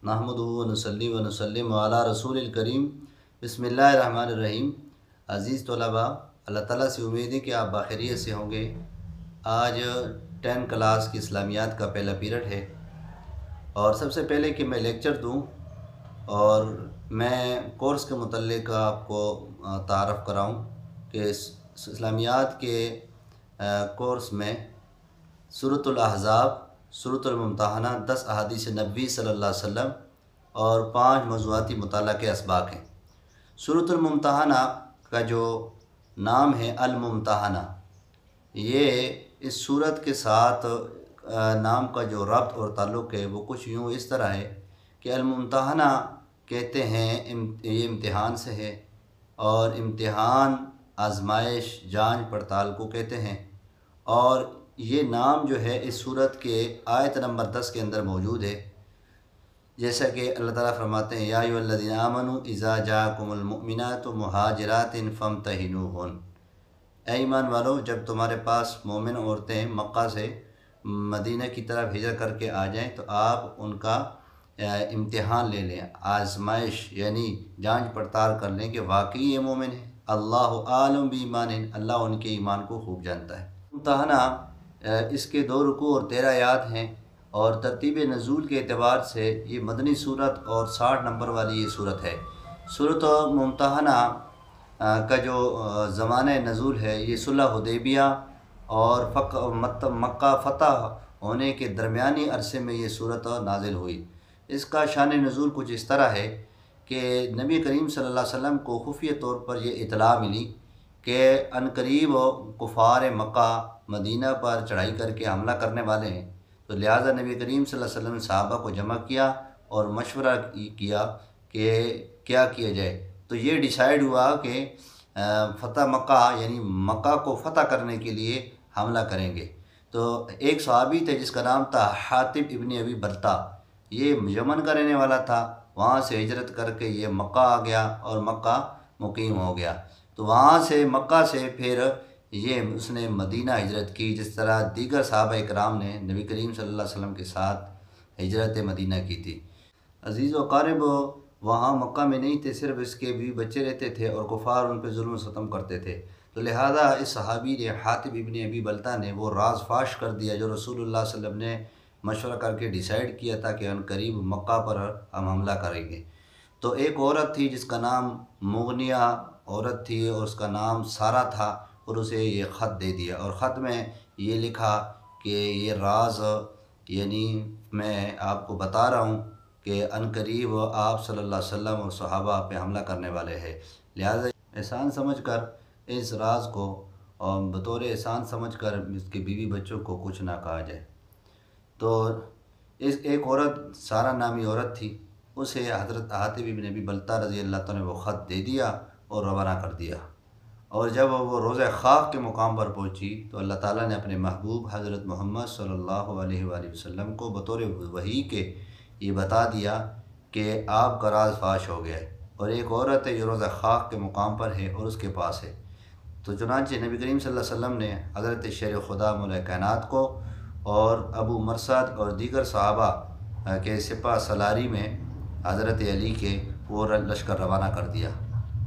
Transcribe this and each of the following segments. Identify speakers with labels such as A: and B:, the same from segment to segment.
A: نحمدہ و نصلی و نسلم علی رسول الکریم۔ بسم اللہ الرحمن الرحیم۔ عزیز طلباء، اللہ تعالیٰ سے امید ہے کہ آپ بخیریت سے ہوں گے۔ آج 10 کلاس کی اسلامیات کا پہلا پیریڈ ہے، اور سب سے پہلے کہ میں لیکچر دوں اور میں کورس کے متعلق آپ کو تعارف کراؤں کہ اسلامیات کے کورس میں سورۃ الاحزاب، سورۃ الممتحنہ، 10 احادیث نبوی صلی اللہ علیہ وسلم اور 5 موضوعاتی مطالعہ کے اسباق ہیں۔ سورۃ الممتحنہ کا جو نام ہے الممتحنہ، یہ اس سورت کے ساتھ نام کا جو ربط اور تعلق ہے وہ کچھ یوں اس طرح ہے کہ الممتحنہ کہتے ہیں یہ امتحان سے ہے، اور امتحان، آزمائش، جانچ پڑتال کو کہتے ہیں، اور یہ نام جو ہے اس سورت کے آیت نمبر 10 کے اندر موجود ہے، جیسا کہ اللہ تعالیٰ فرماتے ہیں یا ایھا الذین آمنوا اذا جاءکم المؤمنات مہاجرات فامتحنوہن۔ اے ایمان والو، جب تمہارے پاس مومن عورتیں مکہ سے مدینہ کی طرف ہجرت کر کے آ جائیں تو آپ ان کا امتحان لے لیں، آزمائش یعنی جانچ پڑتال کر لیں کہ واقعی یہ مومن ہے۔ اللہ عالم بایمانہم، اللہ ان کے ایمان کو خوب جانتا ہے۔ امتحانہ اس کے 2 رکوع اور 13 آیات ہیں، اور ترتیب نزول کے اعتبار سے یہ مدنی صورت اور 60 نمبر والی یہ صورت ہے۔ سورۃ ممتحنہ کا جو زمانہ نزول ہے یہ صلح حدیبیہ اور مکہ فتح ہونے کے درمیانی عرصے میں یہ صورت نازل ہوئی۔ اس کا شان نزول کچھ اس طرح ہے کہ نبی کریم صلی اللہ علیہ وسلم کو خفیہ طور پر یہ اطلاع ملی کہ عنقریب کفار مکہ مدینہ پر چڑھائی کر کے حملہ کرنے والے ہیں، تو لہٰذا نبی کریم صلی اللہ علیہ وسلم نے صحابہ کو جمع کیا اور مشورہ کیا کہ کیا کیا جائے۔ تو یہ ڈیسائیڈ ہوا کہ فتح مکہ یعنی مکہ کو فتح کرنے کے لیے حملہ کریں گے۔ تو ایک صحابی تھے جس کا نام تھا حاطب ابن ابی بلتع، یہ یمن کا رہنے والا تھا، وہاں سے ہجرت کر کے یہ مکہ آ گیا اور مکہ مقیم ہو گیا۔ تو وہاں سے مکہ سے پھر اس نے مدینہ ہجرت کی، جس طرح دیگر صحابہ اکرام نے نبی کریم صلی اللہ علیہ وسلم کے ساتھ ہجرت مدینہ کی تھی۔ عزیز و اقارب وہاں مکہ میں نہیں تھے، صرف اس کے بھی بچے رہتے تھے اور کفار ان پہ ظلم و ستم کرتے تھے، تو لہذا اس صحابی نے حاطب ابن ابی بلتع نے وہ راز فاش کر دیا جو رسول اللہ صلی اللہ علیہ وسلم نے مشورہ کر کے ڈیسائیڈ کیا تھا کہ ان قریب مکہ پر ہم حملہ کریں گے۔ تو ایک عورت تھی جس کا نام مغنیہ عورت تھی اور اس کا نام سارہ تھا، اور اسے یہ خط دے دیا، اور خط میں یہ لکھا کہ یہ راز یعنی میں آپ کو بتا رہا ہوں کہ عنقریب آپ صلی اللہ علیہ وسلم اور صحابہ پہ حملہ کرنے والے ہیں، لہذا احسان سمجھ کر اس راز کو اور بطور احسان سمجھ کر اس کے بیوی بچوں کو کچھ نہ کہا جائے۔ تو ایک عورت سارہ نامی عورت تھی، اسے حضرت حاطب ابن ابی بلتع رضی اللہ تعالیٰ نے وہ خط دے دیا اور روانہ کر دیا، اور جب وہ روضہ خاک کے مقام پر پہنچی تو اللہ تعالیٰ نے اپنے محبوب حضرت محمد صلی اللہ علیہ وآلہ وسلم کو بطور وحی کے یہ بتا دیا کہ آپ کا راز فاش ہو گیا ہے، اور ایک عورت ہے جو روضہ خاک کے مقام پر ہے اور اس کے پاس ہے۔ تو چنانچہ نبی کریم صلی اللہ علیہ وسلم نے حضرت شیر خدا مولا کائنات کو اور ابو مرثد اور دیگر صحابہ کے سپہ سالاری میں حضرت علی کے وہ لشکر روانہ کر دیا،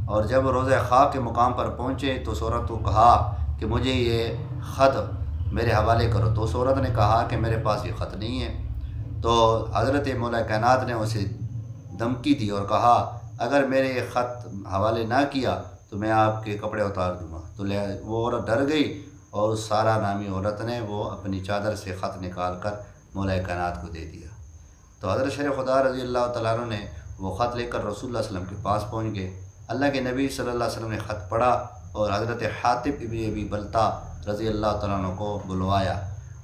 A: اور جب روضہ خاک کے مقام پر پہنچے تو اس عورت کو کہا کہ مجھے یہ خط میرے حوالے کرو، تو اس عورت نے کہا کہ میرے پاس یہ خط نہیں ہے۔ تو حضرت مولا کائنات نے اسے دھمکی دی اور کہا اگر میرے یہ خط حوالے نہ کیا تو میں آپ کے کپڑے اتار دوں گا۔ تو وہ عورت ڈر گئی، اور اس سارہ نامی عورت نے وہ اپنی چادر سے خط نکال کر مولا کائنات کو دے دیا۔ تو حضرت شیر خدا رضی اللہ تعالیٰ عنہ نے وہ خط لے کر رسول اللہ صلی اللہ علیہ وسلم کے پاس پہنچ گئے۔ اللہ کے نبی صلی اللہ علیہ وسلم نے خط پڑھا اور حضرت حاطب ابن ابی بلتع رضی اللہ تعالیٰ عنہ کو بلوایا،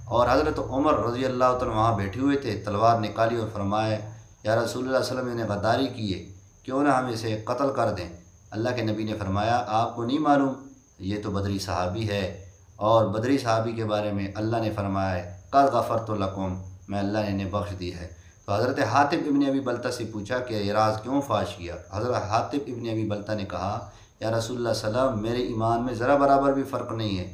A: اور حضرت عمر رضی اللہ تعالیٰ وہاں بیٹھے ہوئے تھے، تلوار نکالی اور فرمایا یا رسول اللہ صلی اللہ علیہ وسلم نے غداری کی ہے، کیوں نہ ہم اسے قتل کر دیں۔ اللہ کے نبی نے فرمایا آپ کو نہیں معلوم یہ تو بدری صحابی ہے، اور بدری صحابی کے بارے میں اللہ نے فرمایا ہے قد غفرت لکم، میں اللہ نے انہیں بخش دی ہے۔ تو حضرت حاطب ابن ابی بلتع سے پوچھا کہ یہ راز کیوں فاش کیا؟ حضرت حاطب ابن ابی بلتع نے کہا یا رسول اللہ صلی اللہ علیہ وسلم میرے ایمان میں ذرا برابر بھی فرق نہیں ہے،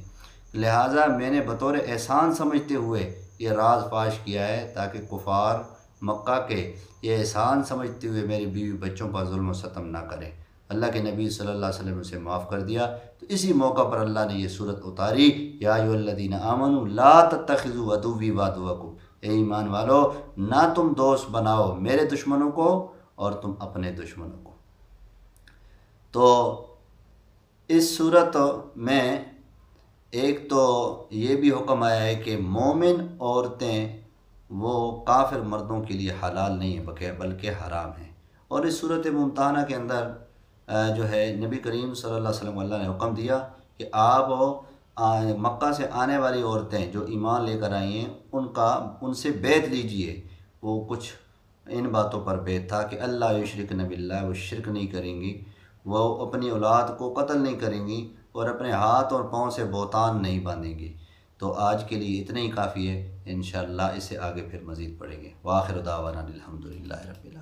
A: لہٰذا میں نے بطور احسان سمجھتے ہوئے یہ راز فاش کیا ہے تاکہ کفار مکہ کے یہ احسان سمجھتے ہوئے میری بیوی بچوں پر ظلم و ستم نہ کریں۔ اللہ کے نبی صلی اللہ علیہ وسلم سے معاف کر دیا۔ تو اسی موقع پر اللہ نے یہ صورت اتاری، یا ایھا الذین آمنوا لا تتخذوا عدوی وعدوکم، اے ایمان والو نہ تم دوست بناؤ میرے دشمنوں کو اور تم اپنے دشمنوں کو۔ تو اس صورت میں ایک تو یہ بھی حکم آیا ہے کہ مومن عورتیں وہ کافر مردوں کے لیے حلال نہیں ہیں بلکہ حرام ہیں۔ اور اس صورت ممتحنہ کے اندر جو ہے نبی کریم صلی اللہ علیہ وسلم اللہ نے حکم دیا کہ آپ مکہ سے آنے والی عورتیں جو ایمان لے کر آئی ہیں ان سے بیعت لیجئے۔ وہ کچھ ان باتوں پر بیعت تھا کہ اللہ یشرکن باللہ، وہ شرک نہیں کریں گی، وہ اپنی اولاد کو قتل نہیں کریں گی، اور اپنے ہاتھ اور پاؤں سے بہتان نہیں باندھیں گی۔ تو آج کے لیے اتنا ہی کافی ہے، انشاءاللہ اس سے آگے پھر مزید پڑھیں گے۔ وآخر دعوانا الحمدللہ رب العالمین۔